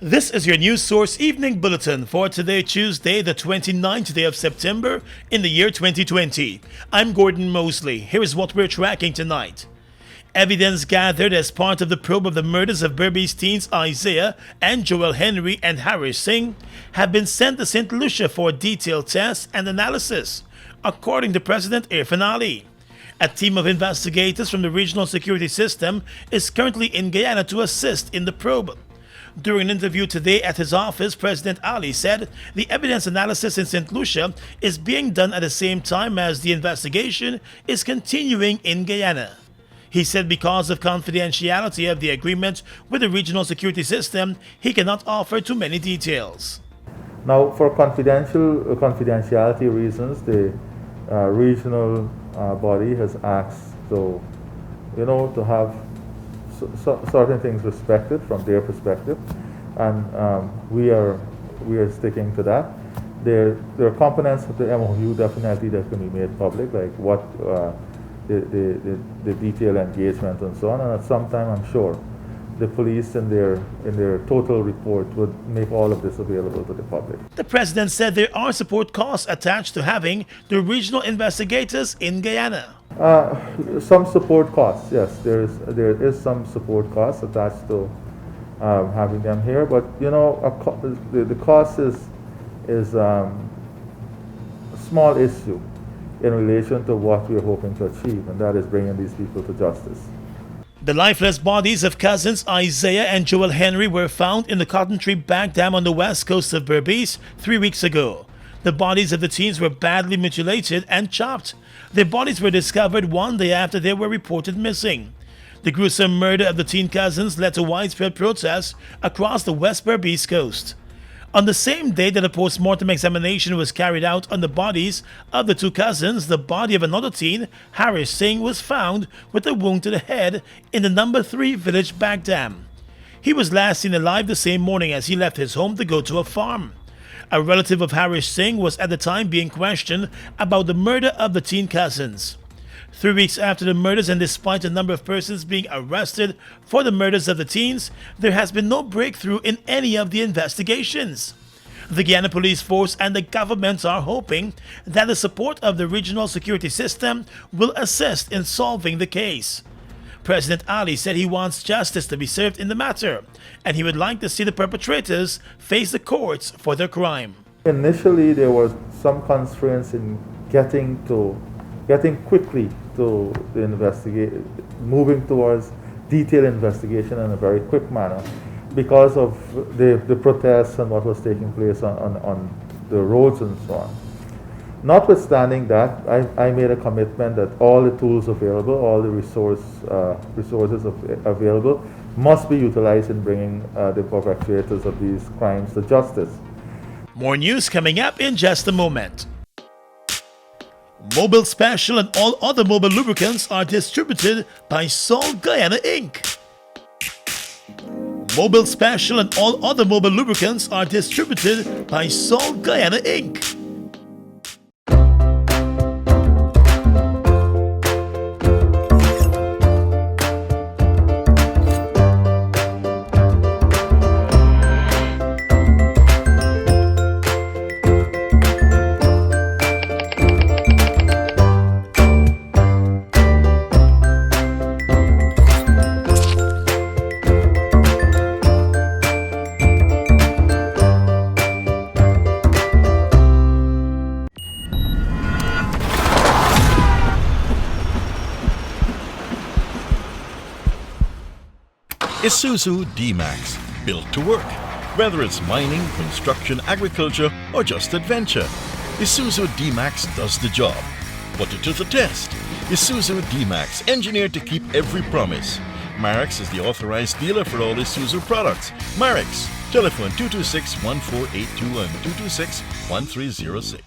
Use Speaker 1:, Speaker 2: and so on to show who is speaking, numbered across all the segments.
Speaker 1: This is your News Source Evening Bulletin for today, Tuesday, the 29th day of September in the year 2020. I'm Gordon Mosley. Here is what we're tracking tonight. Evidence gathered as part of the probe of the murders of Berbice teens Isaiah and Joel Henry and Harris Singh have been sent to St. Lucia for detailed tests and analysis, according to President Irfan Ali. A team of investigators from the Regional Security System is currently in Guyana to assist in the probe. During an interview today at his office, President Ali said the evidence analysis in St. Lucia is being done at the same time as the investigation is continuing in Guyana. He said because of confidentiality of the agreement with the Regional Security System, he cannot offer too many details.
Speaker 2: Now, for confidentiality reasons, the regional body has asked to have certain things respected from their perspective, and we are sticking to that. There are components of the MOU definitely that can be made public, like what the detailed engagement and so on. And at some time, I'm sure the police in their total report would make all of this available to the public.
Speaker 1: The president said there are support costs attached to having the regional investigators in Guyana.
Speaker 2: Some support costs, yes. There is some support costs attached to having them here, but the cost is a small issue in relation to what we're hoping to achieve, and that is bringing these people to justice.
Speaker 1: The lifeless bodies of cousins Isaiah and Joel Henry were found in the Cotton Tree Back Dam on the west coast of Berbice 3 weeks ago. The bodies of the teens were badly mutilated and chopped. Their bodies were discovered one day after they were reported missing. The gruesome murder of the teen cousins led to widespread protests across the West Berbice coast. On the same day that a post-mortem examination was carried out on the bodies of the two cousins, the body of another teen, Harris Singh, was found with a wound to the head in the No. 3 village back dam. He was last seen alive the same morning as he left his home to go to a farm. A relative of Harris Singh was at the time being questioned about the murder of the teen cousins. 3 weeks after the murders, and despite a number of persons being arrested for the murders of the teens, there has been no breakthrough in any of the investigations. The Guyana Police Force and the government are hoping that the support of the Regional Security System will assist in solving the case. President Ali said he wants justice to be served in the matter, and he would like to see the perpetrators face the courts for their crime.
Speaker 2: Initially, there was some constraints in getting quickly to the investigation, moving towards detailed investigation in a very quick manner because of the protests and what was taking place on the roads and so on. Notwithstanding that, I made a commitment that all the tools available, all the resources available must be utilized in bringing the perpetrators of these crimes to justice.
Speaker 1: More news coming up in just a moment. Mobil Special and all other Mobil lubricants are distributed by Salt Guyana Inc. Mobil Special and all other Mobil lubricants are distributed by Salt Guyana Inc.
Speaker 3: Isuzu D-Max, built to work. Whether it's mining, construction, agriculture, or just adventure, Isuzu D-Max does the job. Put it to the test. Isuzu D-Max, engineered to keep every promise. Marex is the authorized dealer for all Isuzu products. Marex, telephone 226-1482 and 226-1306.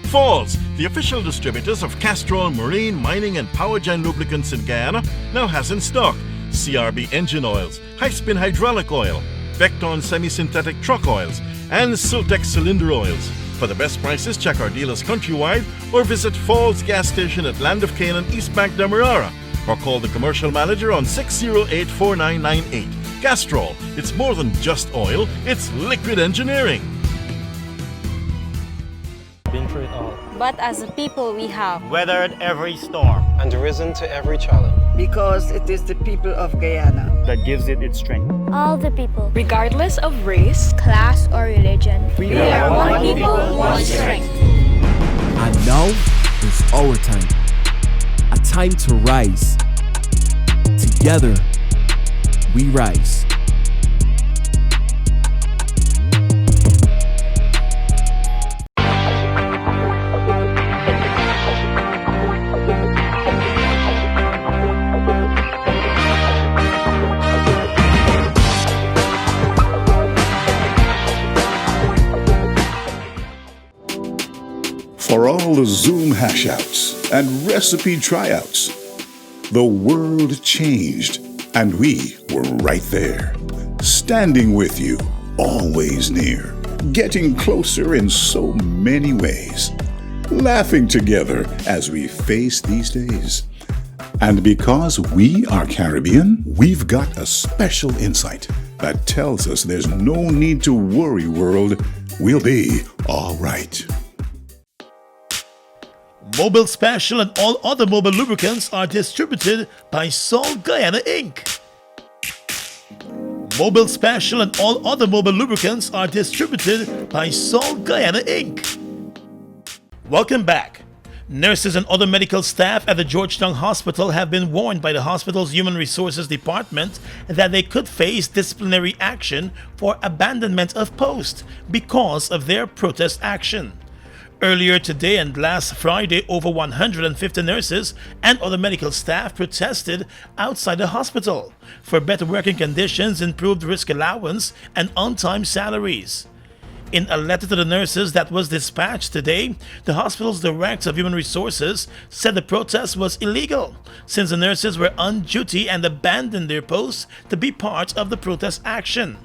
Speaker 3: Falls, the official distributors of Castrol Marine, Mining and Power Gen lubricants in Guyana, now has in stock CRB engine oils, high-spin hydraulic oil, Vecton semi-synthetic truck oils, and Sultex cylinder oils. For the best prices, check our dealers countrywide or visit Falls Gas Station at Land of Canaan, East Bank, Demerara, or call the commercial manager on 608-4998. Castrol, it's more than just oil, it's liquid engineering.
Speaker 4: Been through it all.
Speaker 5: But as a people we have
Speaker 6: weathered every storm
Speaker 4: And risen to every challenge.
Speaker 7: Because it is the people of Guyana
Speaker 6: that gives it its strength.
Speaker 5: all the people,
Speaker 8: regardless of race,
Speaker 5: class, or religion.
Speaker 7: We
Speaker 5: are one people, one strength.
Speaker 9: And now is our time. A time to rise. Together, we rise.
Speaker 10: For all the Zoom hashouts and recipe tryouts, the world changed and we were right there, standing with you, always near, getting closer in so many ways, laughing together as we face these days. And because we are Caribbean, we've got a special insight that tells us there's no need to worry, world. We'll be all right.
Speaker 1: Mobil Special and all other Mobil lubricants are distributed by Sol Guyana Inc. Mobil Special and all other Mobil lubricants are distributed by Sol Guyana Inc. Welcome back. Nurses and other medical staff at the Georgetown Hospital have been warned by the hospital's Human Resources Department that they could face disciplinary action for abandonment of post because of their protest action. Earlier today and last Friday, over 150 nurses and other medical staff protested outside the hospital for better working conditions, improved risk allowance, and on-time salaries. In a letter to the nurses that was dispatched today, the hospital's Director of Human Resources said the protest was illegal since the nurses were on duty and abandoned their posts to be part of the protest action.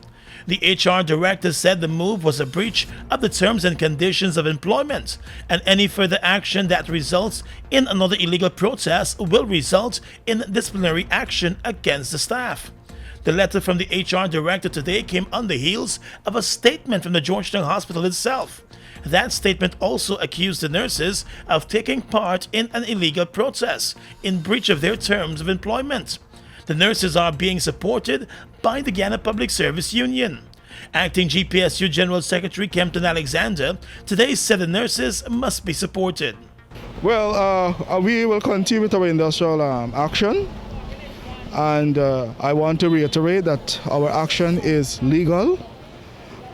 Speaker 1: The HR director said the move was a breach of the terms and conditions of employment, and any further action that results in another illegal protest will result in disciplinary action against the staff. The letter from the HR director today came on the heels of a statement from the Georgetown Hospital itself. That statement also accused the nurses of taking part in an illegal protest in breach of their terms of employment. The nurses are being supported by the Guyana Public Service Union. Acting GPSU General Secretary Kempton Alexander today said the nurses must be supported.
Speaker 11: Well, we will continue with our industrial action, and I want to reiterate that our action is legal,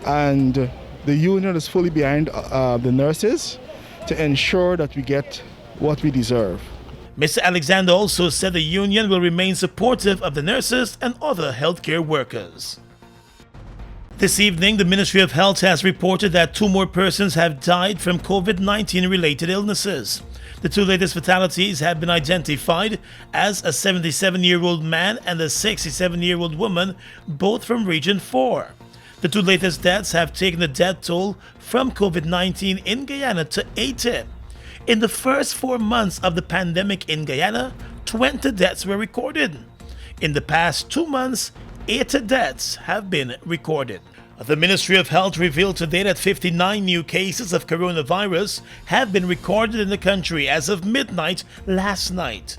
Speaker 11: and the union is fully behind the nurses to ensure that we get what we deserve.
Speaker 1: Mr. Alexander also said the union will remain supportive of the nurses and other healthcare workers. This evening, the Ministry of Health has reported that 2 more persons have died from COVID-19 related illnesses. The 2 latest fatalities have been identified as a 77-year-old man and a 67-year-old woman, both from Region 4. The 2 latest deaths have taken the death toll from COVID-19 in Guyana to 80. In the first 4 months of the pandemic in Guyana, 20 deaths were recorded. In the past 2 months, 80 deaths have been recorded. The Ministry of Health revealed today that 59 new cases of coronavirus have been recorded in the country as of midnight last night.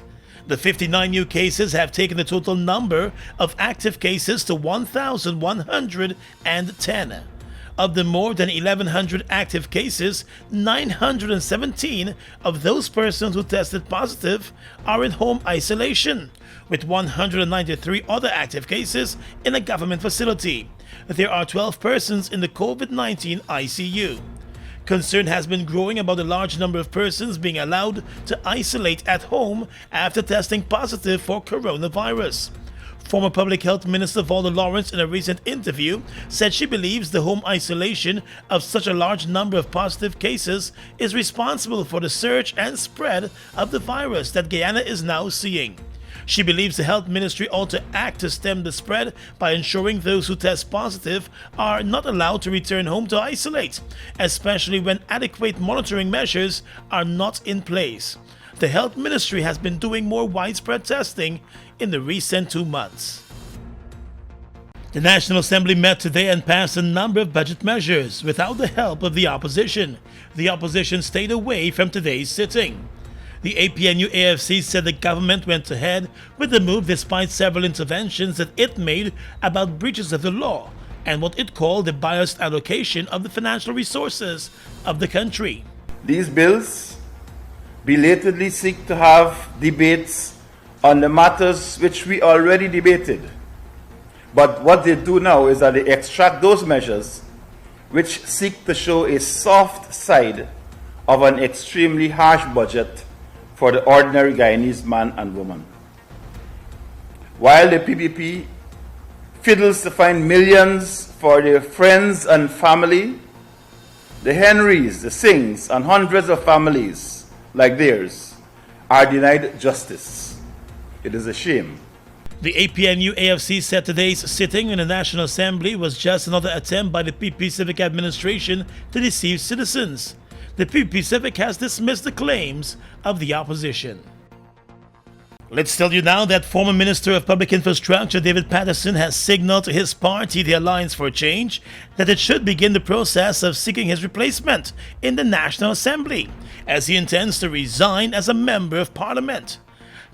Speaker 1: The 59 new cases have taken the total number of active cases to 1,110. Of the more than 1,100 active cases, 917 of those persons who tested positive are in home isolation, with 193 other active cases in a government facility. There are 12 persons in the COVID-19 ICU. Concern has been growing about the large number of persons being allowed to isolate at home after testing positive for coronavirus. Former Public Health Minister Valda Lawrence, in a recent interview, said she believes the home isolation of such a large number of positive cases is responsible for the surge and spread of the virus that Guyana is now seeing. She believes the Health Ministry ought to act to stem the spread by ensuring those who test positive are not allowed to return home to isolate, especially when adequate monitoring measures are not in place. The Health Ministry has been doing more widespread testing in the recent 2 months. The National Assembly met today and passed a number of budget measures without the help of the opposition. The opposition stayed away from today's sitting. The APNU-AFC said the government went ahead with the move despite several interventions that it made about breaches of the law and what it called the biased allocation of the financial resources of the country.
Speaker 8: These bills belatedly seek to have debates on the matters which we already debated. But what they do now is that they extract those measures which seek to show a soft side of an extremely harsh budget for the ordinary Guyanese man and woman. While the PPP fiddles to find millions for their friends and family, the Henrys, the Singhs, and hundreds of families like theirs are denied justice. It is a shame.
Speaker 1: The APNU-AFC said today's sitting in the National Assembly was just another attempt by the PP Civic administration to deceive citizens. The PP Civic has dismissed the claims of the opposition. Let's tell you now that former Minister of Public Infrastructure David Patterson has signaled to his party, the Alliance for Change, that it should begin the process of seeking his replacement in the National Assembly, as he intends to resign as a Member of Parliament.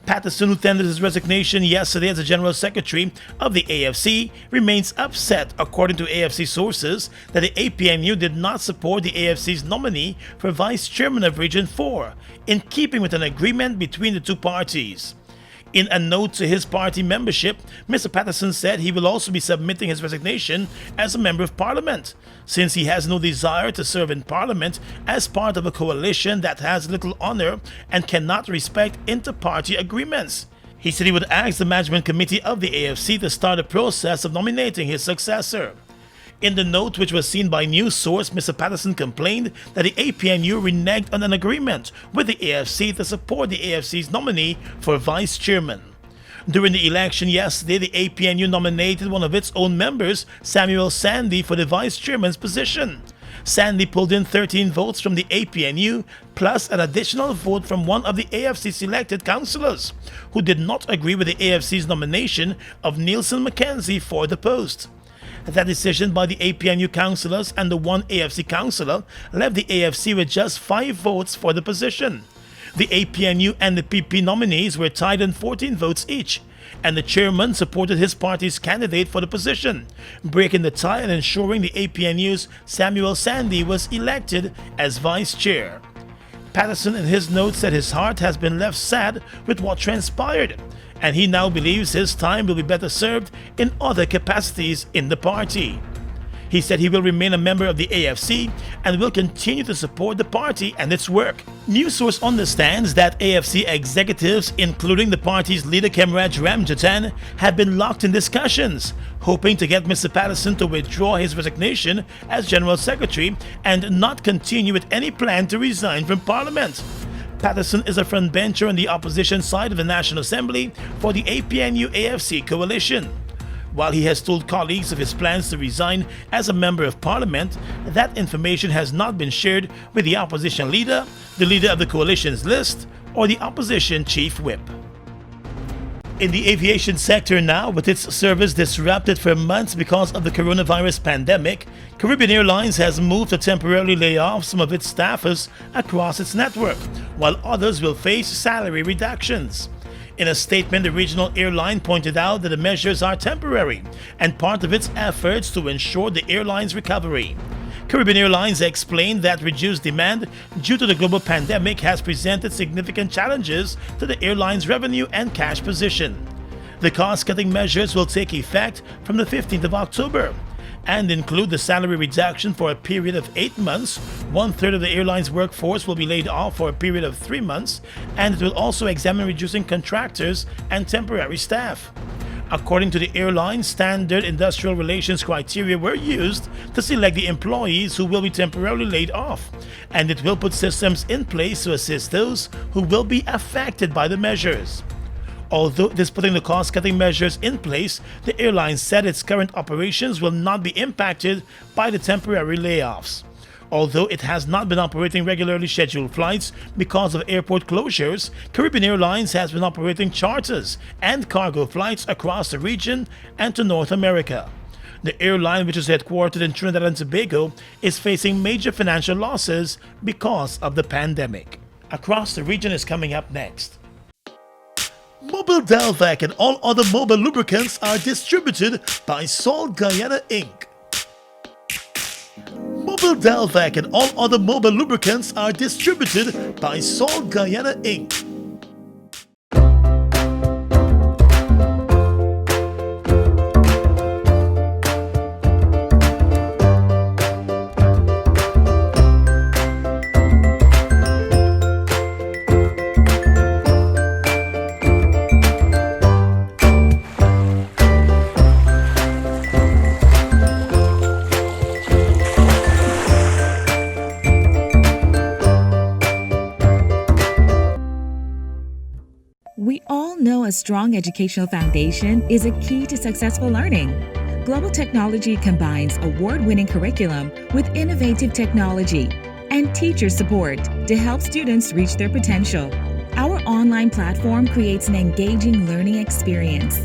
Speaker 1: Patterson, who tendered his resignation yesterday as the General Secretary of the AFC, remains upset, according to AFC sources, that the APNU did not support the AFC's nominee for Vice Chairman of Region 4, in keeping with an agreement between the two parties. In a note to his party membership, Mr. Patterson said he will also be submitting his resignation as a Member of Parliament, since he has no desire to serve in Parliament as part of a coalition that has little honor and cannot respect inter-party agreements. He said he would ask the Management Committee of the AFC to start a process of nominating his successor. In the note, which was seen by news source, Mr. Patterson complained that the APNU reneged on an agreement with the AFC to support the AFC's nominee for vice chairman. During the election yesterday, the APNU nominated one of its own members, Samuel Sandy, for the vice chairman's position. Sandy pulled in 13 votes from the APNU, plus an additional vote from one of the AFC selected councillors, who did not agree with the AFC's nomination of Nielsen Mackenzie for the post. That decision by the APNU councillors and the one AFC councillor left the AFC with just 5 votes for the position. The APNU and the PP nominees were tied on 14 votes each, and the chairman supported his party's candidate for the position, breaking the tie and ensuring the APNU's Samuel Sandy was elected as vice chair. Patterson in his note said his heart has been left sad with what transpired, and he now believes his time will be better served in other capacities in the party. He said he will remain a member of the AFC and will continue to support the party and its work. News source understands that AFC executives, including the party's leader Kemraj Ramjatan, have been locked in discussions, hoping to get Mr. Patterson to withdraw his resignation as General Secretary and not continue with any plan to resign from Parliament. Patterson is a frontbencher on the opposition side of the National Assembly for the APNU-AFC coalition. While he has told colleagues of his plans to resign as a Member of Parliament, that information has not been shared with the opposition leader, the leader of the coalition's list, or the opposition chief whip. In the aviation sector now, with its service disrupted for months because of the coronavirus pandemic, Caribbean Airlines has moved to temporarily lay off some of its staffers across its network, while others will face salary reductions. In a statement, the regional airline pointed out that the measures are temporary and part of its efforts to ensure the airline's recovery. Caribbean Airlines explained that reduced demand due to the global pandemic has presented significant challenges to the airline's revenue and cash position. The cost-cutting measures will take effect from the 15th of October and include the salary reduction for a period of 8 months. 1/3 of the airline's workforce will be laid off for a period of 3 months, and it will also examine reducing contractors and temporary staff. According to the airline, standard industrial relations criteria were used to select the employees who will be temporarily laid off, and it will put systems in place to assist those who will be affected by the measures. Although it is putting the cost-cutting measures in place, the airline said its current operations will not be impacted by the temporary layoffs. Although it has not been operating regularly scheduled flights because of airport closures, Caribbean Airlines has been operating charters and cargo flights across the region and to North America. The airline, which is headquartered in Trinidad and Tobago, is facing major financial losses because of the pandemic. Across the region is coming up next. Mobile Delvac and all other mobile lubricants are distributed by Salt Guyana Inc. Mobile Delvac and all other mobile lubricants are distributed by Salt Guyana Inc.
Speaker 12: We all know a strong educational foundation is a key to successful learning. Global Technology combines award-winning curriculum with innovative technology and teacher support to help students reach their potential. Our online platform creates an engaging learning experience.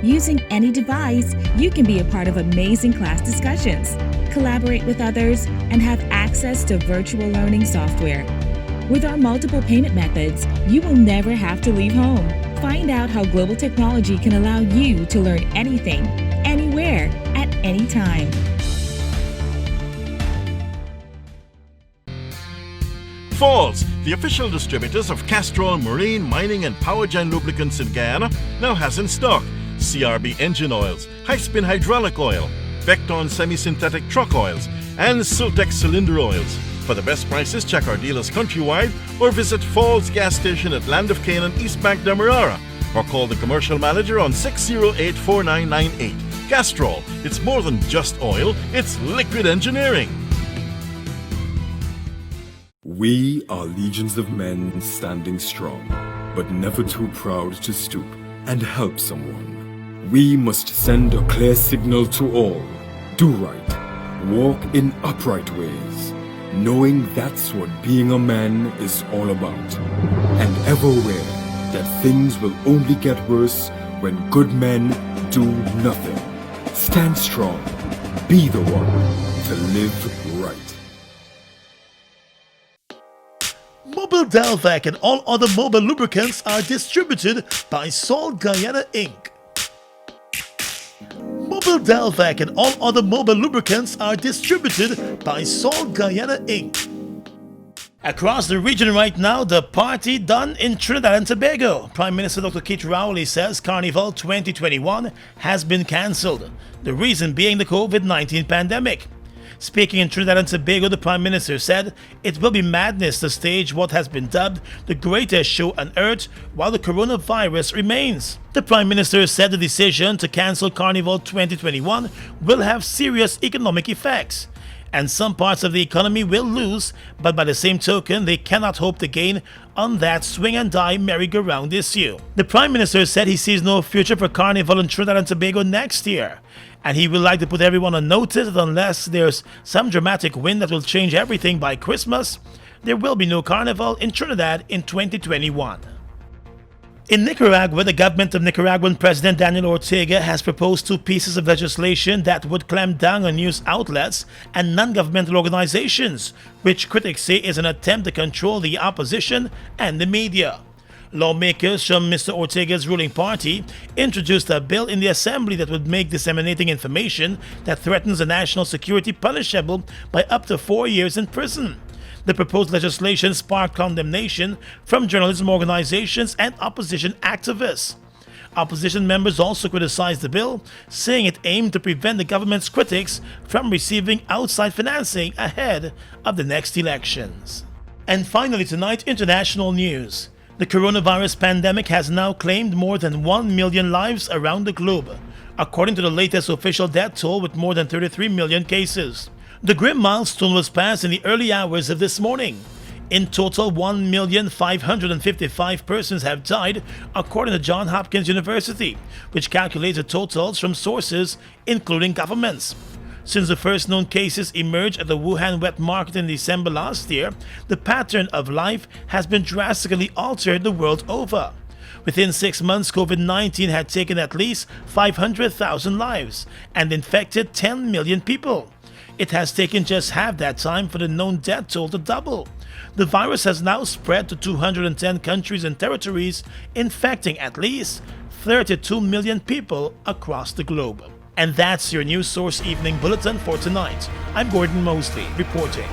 Speaker 12: Using any device, you can be a part of amazing class discussions, collaborate with others, and have access to virtual learning software. With our multiple payment methods, you will never have to leave home. Find out how Global Technology can allow you to learn anything, anywhere, at any time.
Speaker 3: Falls, the official distributors of Castrol Marine, Mining and Power Gen lubricants in Guyana, now has in stock CRB engine oils, high-spin hydraulic oil, Vecton semi-synthetic truck oils, and Sultex cylinder oils. For the best prices, check our dealers countrywide or visit Falls Gas Station at Land of Canaan, East Bank, Demerara, or call the commercial manager on 608-4998. Castrol, it's more than just oil, it's liquid engineering.
Speaker 9: We are legions of men standing strong, but never too proud to stoop and help someone. We must send a clear signal to all. Do right. Walk in upright ways, knowing that's what being a man is all about. And ever aware that things will only get worse when good men do nothing. Stand strong. Be the one to live right.
Speaker 1: Mobile Delvac and all other mobile lubricants are distributed by Salt Guyana Inc. Mobile Delvac and all other mobile lubricants are distributed by Salt Guyana Inc. Across the region right now, the party done in Trinidad and Tobago. Prime Minister Dr. Keith Rowley says Carnival 2021 has been cancelled. The reason being the COVID-19 pandemic. Speaking in Trinidad and Tobago, the Prime Minister said it will be madness to stage what has been dubbed the greatest show on earth while the coronavirus remains. The Prime Minister said the decision to cancel Carnival 2021 will have serious economic effects, and some parts of the economy will lose, but by the same token, they cannot hope to gain on that swing and die merry-go-round issue. The Prime Minister said he sees no future for Carnival in Trinidad and Tobago next year, and he would like to put everyone on notice that unless there's some dramatic win that will change everything by Christmas, there will be no Carnival in Trinidad in 2021. In Nicaragua, the government of Nicaraguan President Daniel Ortega has proposed 2 pieces of legislation that would clamp down on news outlets and non-governmental organizations, which critics say is an attempt to control the opposition and the media. Lawmakers from Mr. Ortega's ruling party introduced a bill in the assembly that would make disseminating information that threatens the national security punishable by up to 4 years in prison. The proposed legislation sparked condemnation from journalism organizations and opposition activists. Opposition members also criticized the bill, saying it aimed to prevent the government's critics from receiving outside financing ahead of the next elections. And finally tonight, international news. The coronavirus pandemic has now claimed more than 1 million lives around the globe, according to the latest official death toll with more than 33 million cases. The grim milestone was passed in the early hours of this morning. In total, 1,555,000 persons have died, according to Johns Hopkins University, which calculates the totals from sources including governments. Since the first known cases emerged at the Wuhan wet market in December last year, the pattern of life has been drastically altered the world over. Within 6 months, COVID-19 had taken at least 500,000 lives and infected 10 million people. It has taken just half that time for the known death toll to double. The virus has now spread to 210 countries and territories, infecting at least 32 million people across the globe. And that's your News Source Evening Bulletin for tonight. I'm Gordon Mosley reporting.